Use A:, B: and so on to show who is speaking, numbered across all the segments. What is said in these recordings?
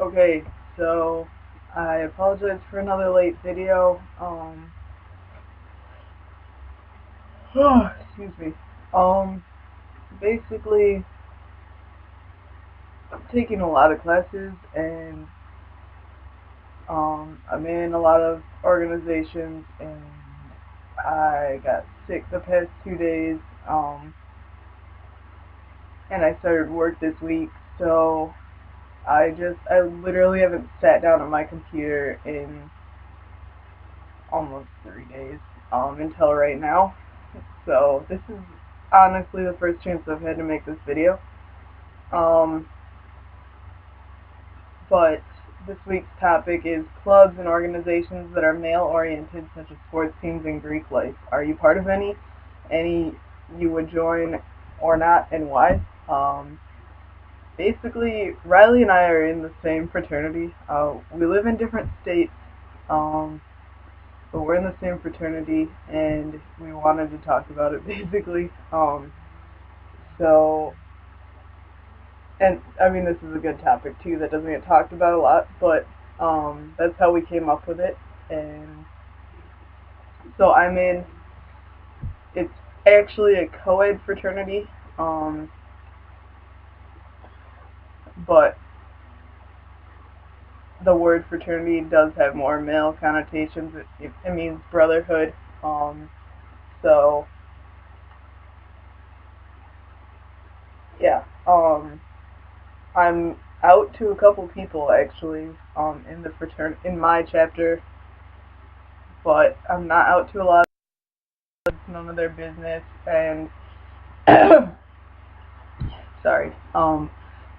A: Okay, so I apologize for another late video. Excuse me. Um, Basically, I'm taking a lot of classes and I'm in a lot of organizations and I got sick the past 2 days. And I started work this week, so I literally haven't sat down at my computer in almost 3 days, until right now. So this is honestly the first chance I've had to make this video. Um, but this week's topic is clubs and organizations that are male-oriented, such as sports teams and Greek life. Are you part of any? Any you would join or not, and why? Basically, Riley and I are in the same fraternity. We live in different states, but we're in the same fraternity, and we wanted to talk about it basically. So, and I mean, this is a good topic too that doesn't get talked about a lot, but that's how we came up with it. And so it's actually a co-ed fraternity, but the word fraternity does have more male connotations. It means brotherhood. So, yeah. I'm out to a couple people actually, in my chapter, but I'm not out to a lot. It's none of their business, and sorry.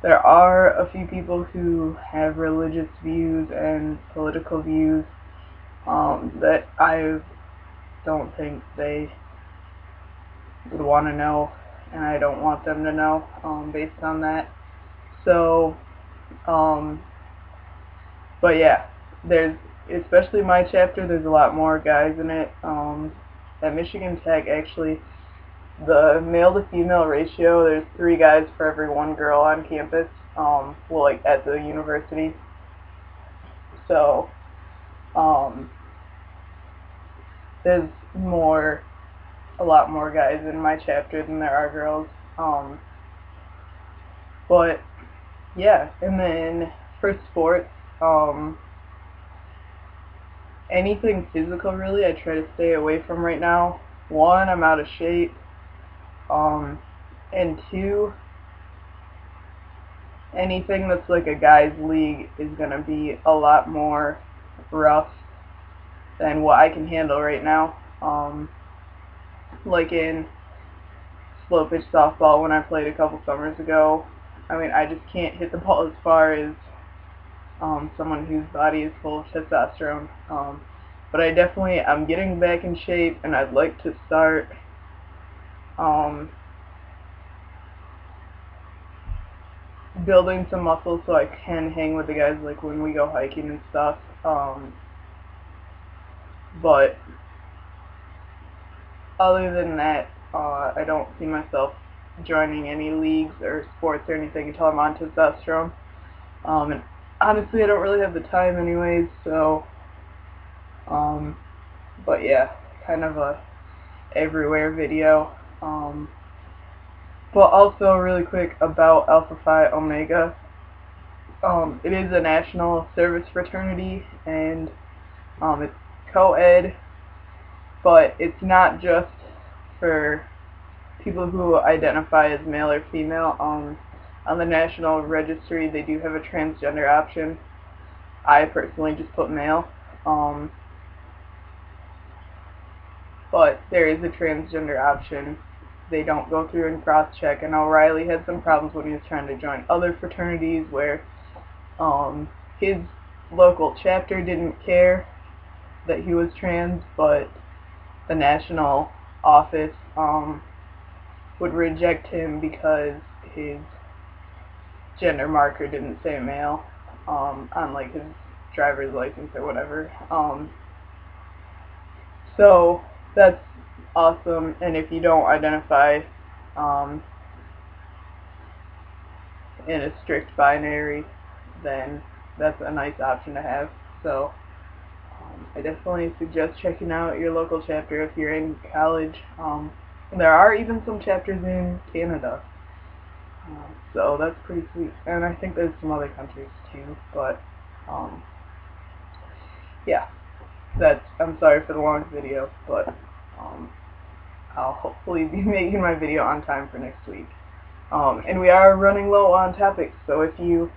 A: There are a few people who have religious views and political views that I don't think they would want to know, and I don't want them to know based on that. So, um, but yeah, there's, especially my chapter, there's a lot more guys in it. At Michigan Tech, actually, the male to female ratio, there's 3 guys for every 1 girl on campus, well, like at the university. So, um, there's a lot more guys in my chapter than there are girls. But yeah, and then for sports, anything physical really, I try to stay away from right now. One, I'm out of shape. And two, anything that's like a guy's league is gonna be a lot more rough than what I can handle right now. Like in slow pitch softball when I played a couple summers ago, I mean, I just can't hit the ball as far as someone whose body is full of testosterone. But I'm getting back in shape, and I'd like to start um, building some muscle so I can hang with the guys like when we go hiking and stuff. But other than that, I don't see myself joining any leagues or sports or anything until I'm on testosterone. And honestly, I don't really have the time anyways, so, but yeah, kind of a everywhere video. But also, really quick about Alpha Phi Omega. It is a national service fraternity, and it's co-ed, but it's not just for people who identify as male or female. On the national registry, they do have a transgender option. I personally just put male, but there is a transgender option. They don't go through and cross-check. And O'Reilly had some problems when he was trying to join other fraternities where his local chapter didn't care that he was trans, but the national office would reject him because his gender marker didn't say male on like his driver's license or whatever. So that's awesome. And if you don't identify um, in a strict binary, then that's a nice option to have. So I definitely suggest checking out your local chapter if you're in college. There are even some chapters in Canada, so that's pretty sweet. And I think there's some other countries too, but yeah, I'm sorry for the long video, but I'll hopefully be making my video on time for next week. And we are running low on topics, so if you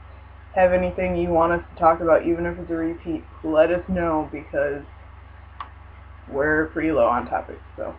A: have anything you want us to talk about, even if it's a repeat, let us know, because we're pretty low on topics. So